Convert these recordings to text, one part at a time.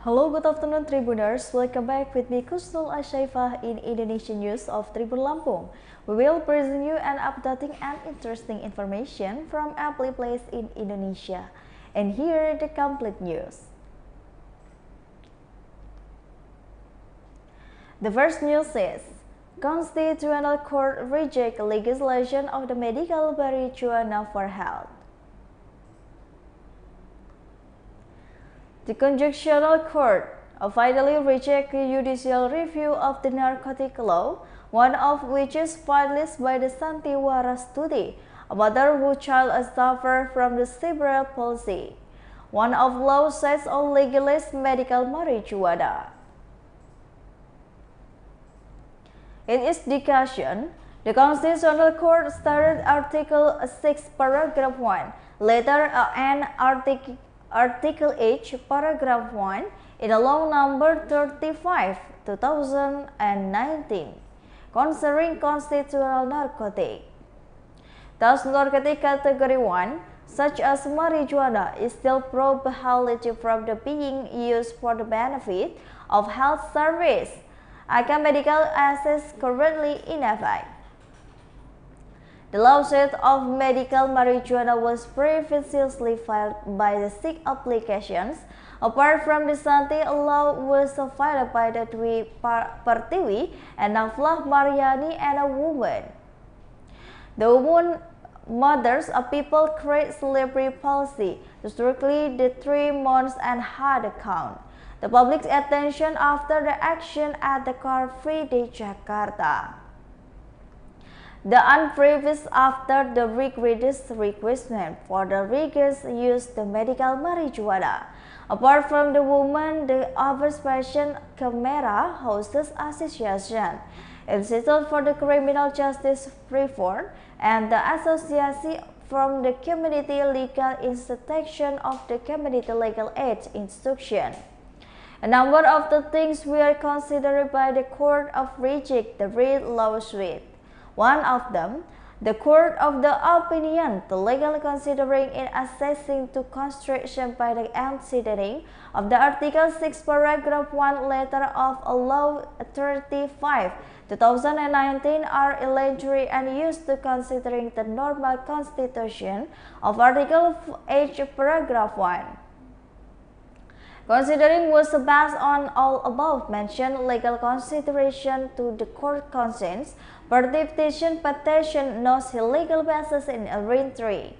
Hello, good afternoon Tribuners. Welcome back with me Kusnul Ashaifah in Indonesian News of Tribun Lampung. We will present you an updating and interesting information from every place in Indonesia. And here are the complete news. The first news is, Constitutional Court reject legalization of the medical marijuana for health. The Constitutional Court finally rejected judicial review of the Narcotics Law, one of which is filed by the Santi Warastuti, a mother whose child suffers from the Cerebral Palsy. One of law says on legalize medical marijuana. In its discussion, the Constitutional Court started Article 6, Paragraph 1, letter and Article H, Paragraph 1 in the Law Number 35, 2019, concerning constitutional narcotic. Thus, narcotic category 1, such as marijuana, is still prohibited from the being used for the benefit of health service. Aka medical access currently in effect. The lawsuit of medical marijuana was previously filed by the 6 applications. Apart from the Santi law was filed by the Dwi Pertiwi and Naflah Mariani and a woman. The woman mothers of people create cerebral palsy, strictly the 3 months and had a count. The public's attention after the action at the Car Free Day Jakarta. The unprevious after the rigorous requirement for the rigorous use the medical marijuana. Apart from the woman, the Observation Camera Houses Association, Institute for the Criminal Justice Reform, and the Association from the Community Legal Institution of the Community Legal Aid Institution. A number of the things were considered by the Court of reject the read lawsuit. One of them, the Court of the opinion to legally considering in assessing to construction by the considering of the Article 6, Paragraph 1, letter of Law 35, 2019 are illegitimate and used to considering the normal constitution of Article H, Paragraph 1. Considering was based on all above mentioned legal consideration to the court consents, petition knows legal basis in Article 3.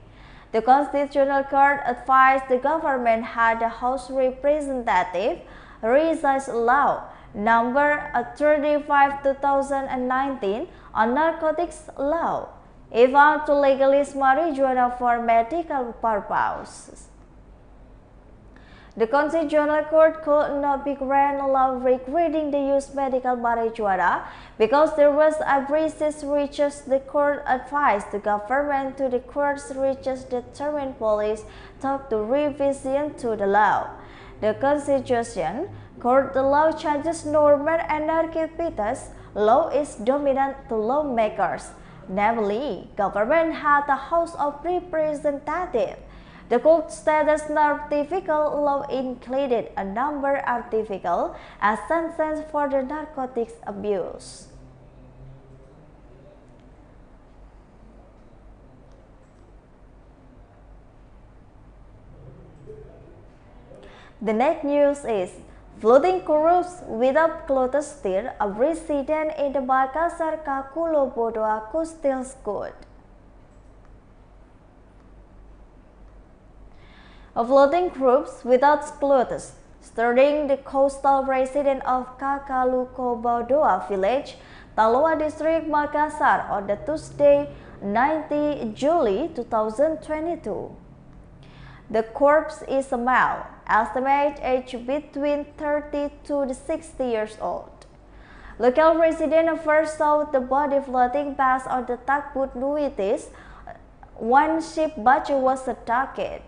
The Constitutional Court advised the government had the House Representative Revise Law Number 35, 2019 on Narcotics Law, even to legalize marijuana for medical purposes. The Constitutional Court could not be granted law regarding the use of medical marijuana because there was a crisis which the court advised the government to the courts reaches determined police talk to revision to the law. The Constitution Court the law changes normal and narcotics law is dominant to lawmakers, namely government had the House of Representatives. The court status narcotical law included a number of articles as sentenced for the narcotics abuse. The next news is, floating corpse without clothes still a resident in the Makassar Kalukubodoa Coastal School. A floating corpse without clothes, stirring the coastal resident of Kalukubodoa Village, Tallo District, Makassar on the Tuesday, 19 July 2022. The corpse is a male, estimated age between 30 to 60 years old. Local residents first saw the body floating past on the tugboat noticed one ship barge was attacked.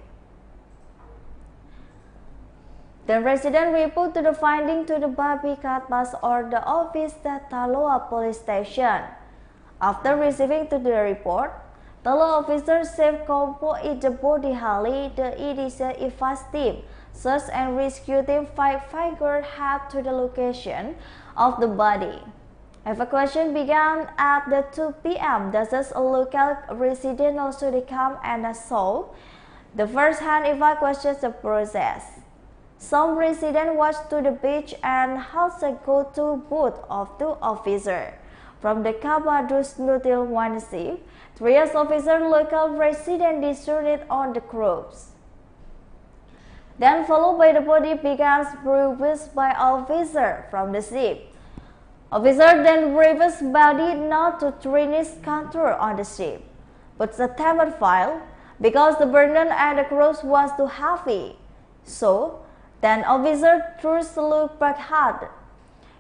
The resident reported the finding to the Babi Katmas or the office at Tallo Police Station. After receiving the report, Tallo officer safe compo in the body hali the initial evas team search and rescue team 5 figures head to the location of the body. Evacuation began at the 2 p.m. Thus, a local resident also come and saw the first-hand evacuation process. Some residents watched to the beach and also go to booth of 2 officers. From the Kabadus Nutil 1 ship, 3 officers local residents distributed on the crews. Then followed by the body began removed by officer from the ship. Officer then reversed body not to Trinidad's control on the ship, but the attempt failed because the burden at the crews was too heavy. So, then officer threw look back hard.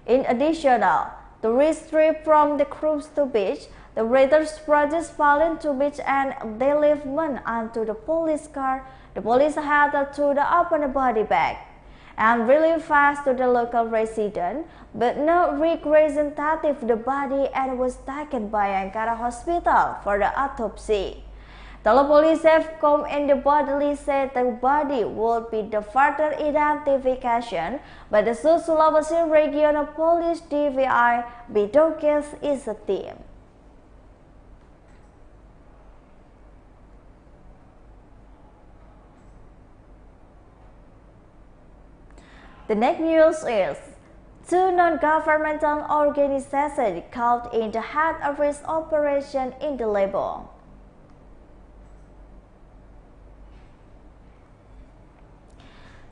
In addition, to retrieve from the crews to beach, the raiders project fallen to beach and they left men onto the police car. The police had to open the body back and really fast to the local resident, but no representative of the body and was taken by Ankara Hospital for the autopsy. Tallo police have come in the body said the body would be the further identification by the Sulawesi Regional Police DVI Bidokes is a team. The next news is 2 non-governmental organizations caught in the head of risk operation in the Lebong.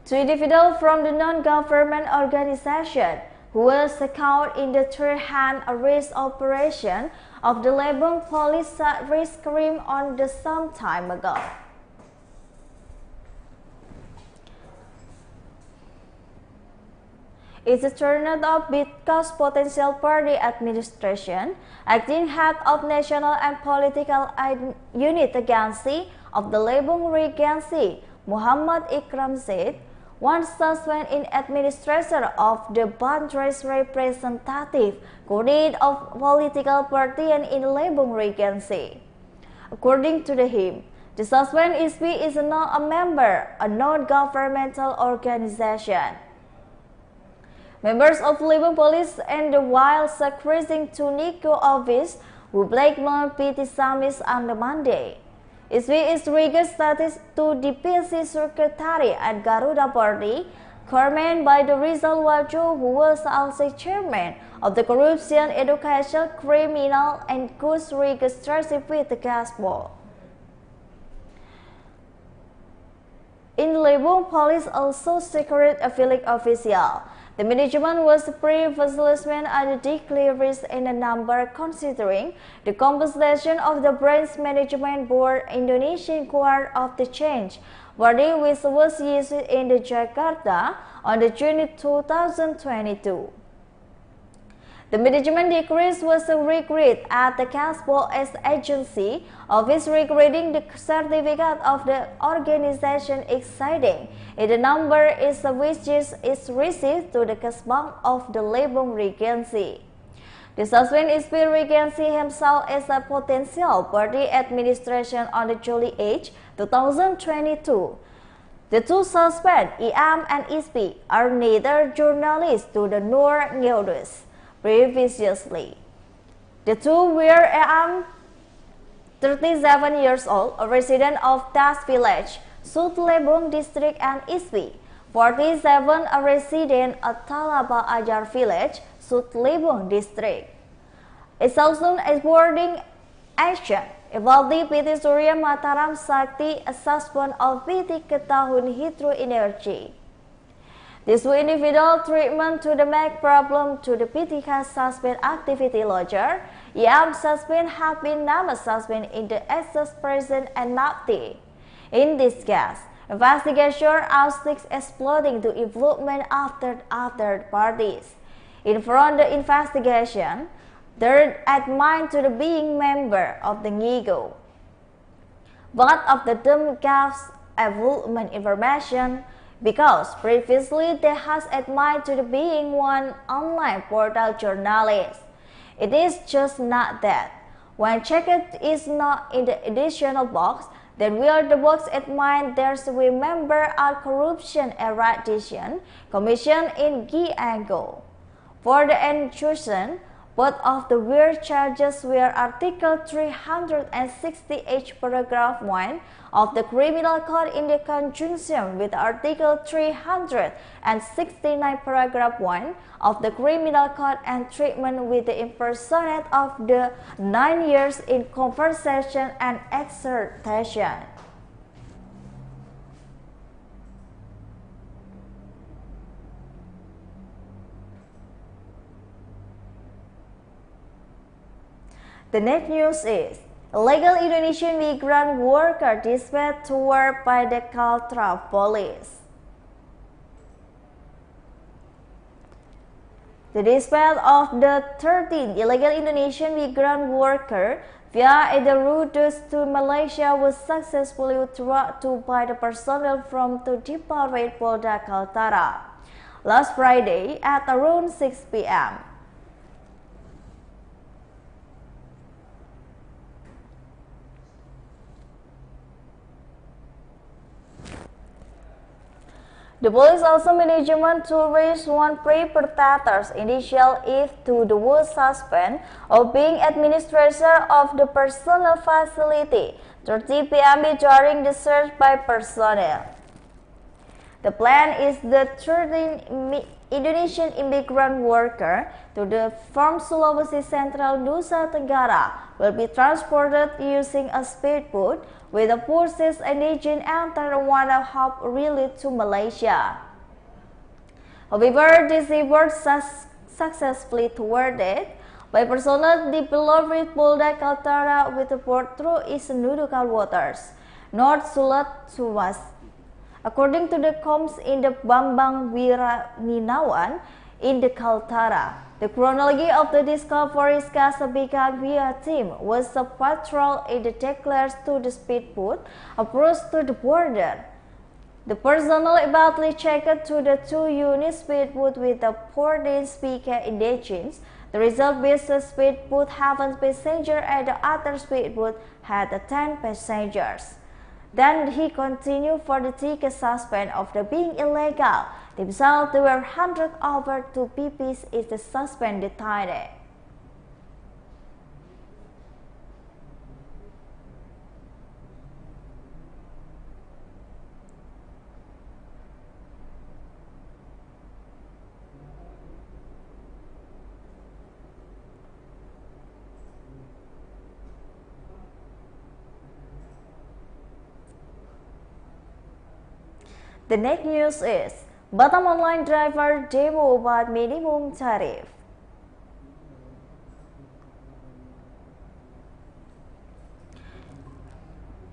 Two individuals from the non-government organization who was caught in the three-hand arrest operation of the Lebong Police Satreskrim on some time ago. It's turned up because potential party administration, acting head of national and political unit agency of the Lebong Regency, Muhammad Ikram said, one suspect in administration of the Bandra's representative coordinate of political party and in Lebong Regency. According to him, the suspect is not a member, a non-governmental organization. Members of Lebong Police and the while secreting to NGO office who blackmailed PT Samis on the Monday. SB is regard status to the PC Secretary at Garuda Party, commented by the Rizal Wajo, who was also chairman of the Corruption Education Criminal and Goods Registration with the Gospel. In Lebong, police also secured a village official. The management was previously at declares in a number considering the composition of the branch management board Indonesian Guard of the Change, body which was used in the Jakarta on the June 2022. The management decrease was regretted at the Gospel agency office regarding the certificate of the organization exciting. The number is which is received to the Kasbang of the Lebong Regency. The suspect is Regency himself as a potential party administration on the July 8, 2022. The two suspects, Iam and Ispi, are neither journalists to the nor NGOs. Previously, the two were Iam, 37 years old, a resident of Das Village, South Lebong District, and Ispi, 47, a resident of Talaba Ajar Village, South Lebong District. It's also a boarding action involving PT Surya Mataram Sakti, a husband of PT Ketahun Hydro Energy. This will individual treatment to the make problem to the PTK suspect activity lodger. Iam suspect have been named suspect in the access present and NAPTI. In this case, investigation outseeks exploding to involvement after other parties. In front of the investigation, they're admitted to the being member of the NGO. Both of the them gives involvement information because previously they has admitted to the being one online portal journalist. It is just not that. When checked is not in the additional box, Then will the works at mind there's a member our corruption eradication commission in Giango. For the injunction, both of the weird charges were Article 360H paragraph 1 of the Criminal Code in the conjunction with Article 369 paragraph 1 of the Criminal Code and treatment with the impersonate of the 9 years in conversation and exhortation. The next news is illegal Indonesian migrant worker dispatched to work by the Caltra police. The dispatch of the 13 illegal Indonesian migrant worker via the routes to Malaysia was successfully brought to by the personnel from the Department Polda Kaltara last Friday at around 6 p.m. The police also management to raise one perpetrator's initial if to the was suspect of being administrator of the personal facility 30 p.m. during the search by personnel. The plan is the 13 Indonesian immigrant worker to the from Sulawesi Central Nusa Tenggara will be transported using a speedboat with the forces engaging enter one hub related to Malaysia. However, this effort successfully thwarted by personnel deployed Polda Kaltara with support through its Nudukan waters, North Sulat Suwas. According to the comms in the Bambang Wiraninawan in the Kaltara, the chronology of the discovery's Kasabika via team was a patrol in the declares to the speedboat approach to the border. The personnel immediately checked to the 2 unit speedboat with the 14 speaker indigenous. The result is the speedboat had 1 passenger and the other speedboat had 10 passengers. Then he continued for the ticket suspect of the being illegal. Themselves, they were handed over to PPs if the suspect detained. The next news is Batam online driver demo about minimum tariff.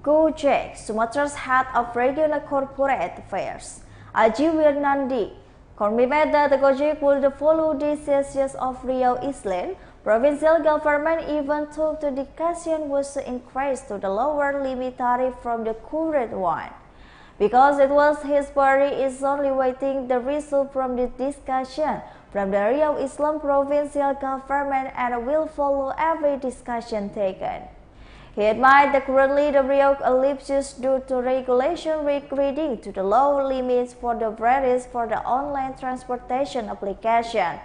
Gojek, Sumatra's head of regional corporate affairs, Aji Wirnandi, confirmed that the Gojek would follow the decisions of Riau Island. Provincial government even took the discussion was to increase to the lower limit tariff from the current one. Because it was his party is only waiting the result from the discussion from the Riau Islam provincial government and will follow every discussion taken. He admitted that currently the Riau ellipses due to regulation leading to the low limits for the rates for the online transportation application.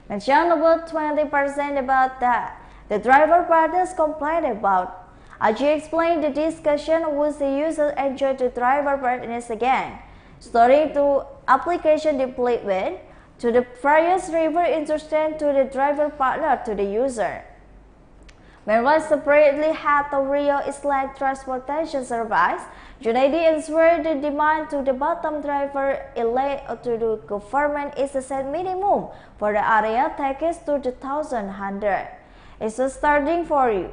Mentioned about 20% about that. The driver partners complained about. Aji explained the discussion was the user enjoyed the driver partners again, starting to application deployment to the various river interested to the driver partner to the user. Meanwhile, separately had the Riau Island transportation service, Junaidi answered the demand to the Batam driver elect to the government is a set minimum for the area taxes to the 1,100. It's a starting for you.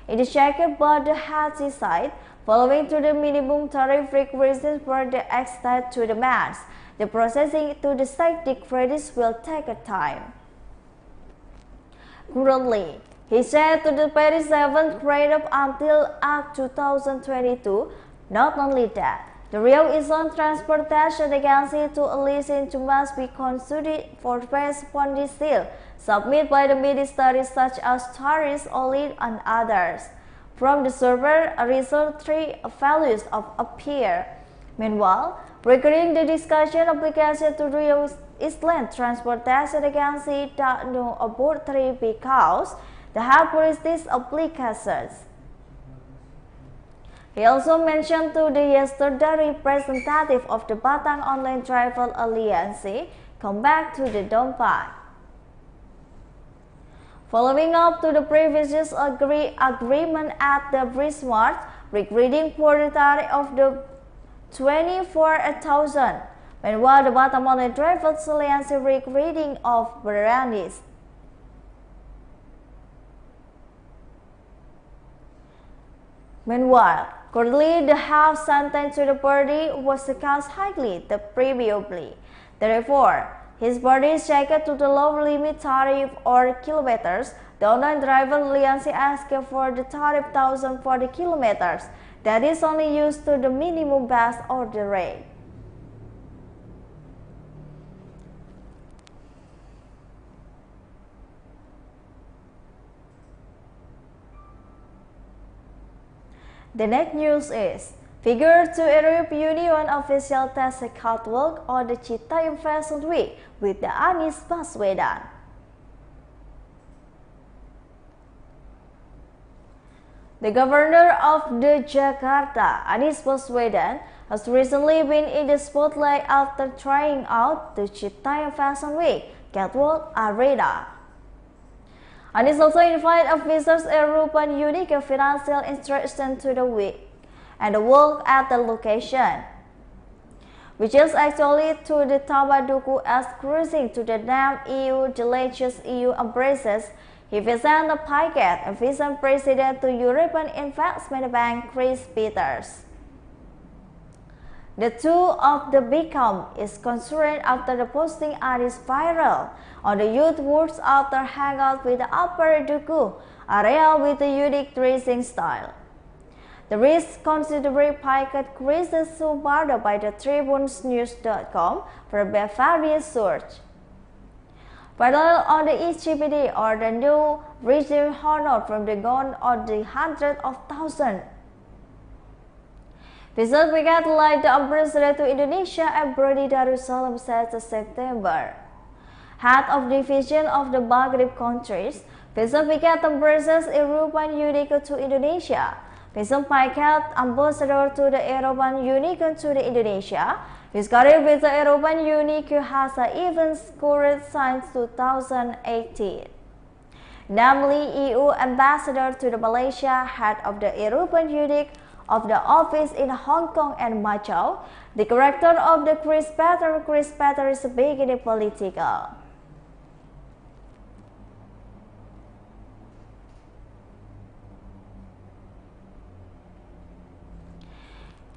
It is checked by the Haji side, following to the minimum tariff regulations for the extent to the mass. The processing to the site the credits will take a time. Currently, he said to the 37th grade up until Act 2022, not only that, the Riau Island Transportation Agency to listen to must be considered for responding still submitted by the ministries such as Tariff, Olid, and others. from the server result 3 values of appear. Meanwhile, regarding the discussion application to Rio Island Transportation Agency that know about 3 because they have raised these applications. He also mentioned to the yesterday representative of the Batam Online Travel Alliance come back to the Dompa. Following up to the previous agreement at the Brismart regarding for the tariff of the 24,000, meanwhile the Batam Online Travel Alliance regarding of Berandis. Meanwhile, currently the half sentence to the party was discussed highly the previously. Therefore, his party is checked to the low limit tariff or kilometers. The online driver alliance asked for the tariff 1,000 for the kilometers. That is only used to the minimum base or the rate. The next news is figure to European Union official test catwalk on the Citayem Fashion Week with the Anies Baswedan. The governor of the Jakarta, Anies Baswedan, has recently been in the spotlight after trying out the Citayem Fashion Week catwalk arena. Anies also invited officers European unique financial instruction to the week and work at the location, which is actually to the Tabaduku as cruising to the name EU, the latest EU embraces. He visited the Piket and vice president to European Investment Bank Chris Peters. The two of the become is concerned after the posting is viral on the youth works after hangout with the Upper Duku area with a unique dressing style. The risk considerably Piket crisis bombarded by the TRIBUNnews.com for various search. Parallel on the EGPD or the new regional honor from the gun on the hundreds of thousands. Visitors began like the ambassador to Indonesia and Brody Darussalam said in September. Head of division of the Maghreb countries, Visitors began ambassadors European Union to Indonesia. Visitors began ambassador to the European Union to the Indonesia. His career with the European Union has even scored since 2018. Namely, EU ambassador to the Malaysia, head of the European Union of the office in Hong Kong and Macau, the character of the Chris Peter is beginning political.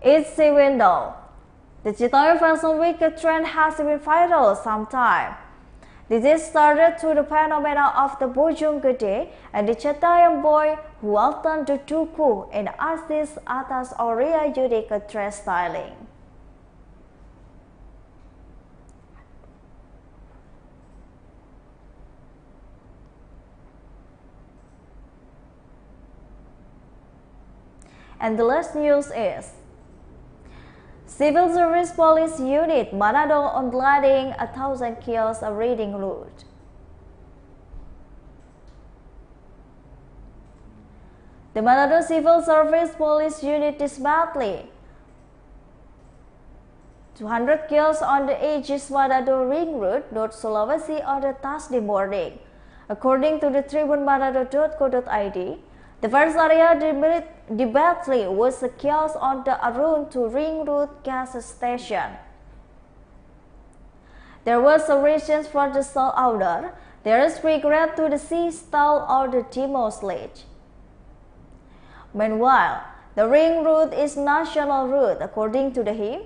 It's the window. The Citayem Fashion Week trend has been viral sometime. This is started to the phenomena of the Bojong Gede and the Citayem boy who often do tuku and artists atas area unique dress styling. And the last news is Civil Service Police Unit Manado on lighting 1,000 kiosks a reading route. The Manado Civil Service Police Unit dismantled 200 kiosks on the Aegis Manado Ring Road, North Sulawesi on the Thursday morning. According to the Tribun Manado.co.id, the first area debatedly was a kiosk on the Arun to Ring Road gas station. There was a reason for the stall order. There is regret to the sea stall or the demolished. Meanwhile, the Ring Road is national route. According to the hymn,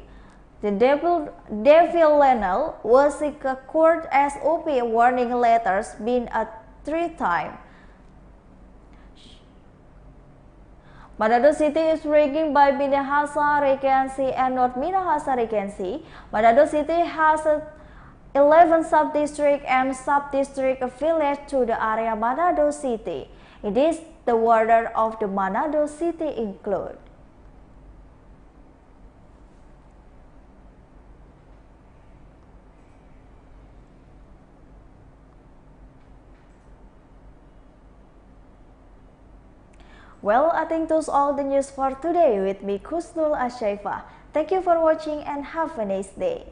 the Devil Lenel was a court SOP warning letters been at 3 times. Manado City is rigged by Minahasa Regency and North Minahasa Regency. Manado City has 11 sub-district and sub-district village to the area Manado City. It is the border of the Manado City include. Well, I think those all the news for today with me, Kusnul Ashaifa. Thank you for watching and have a nice day.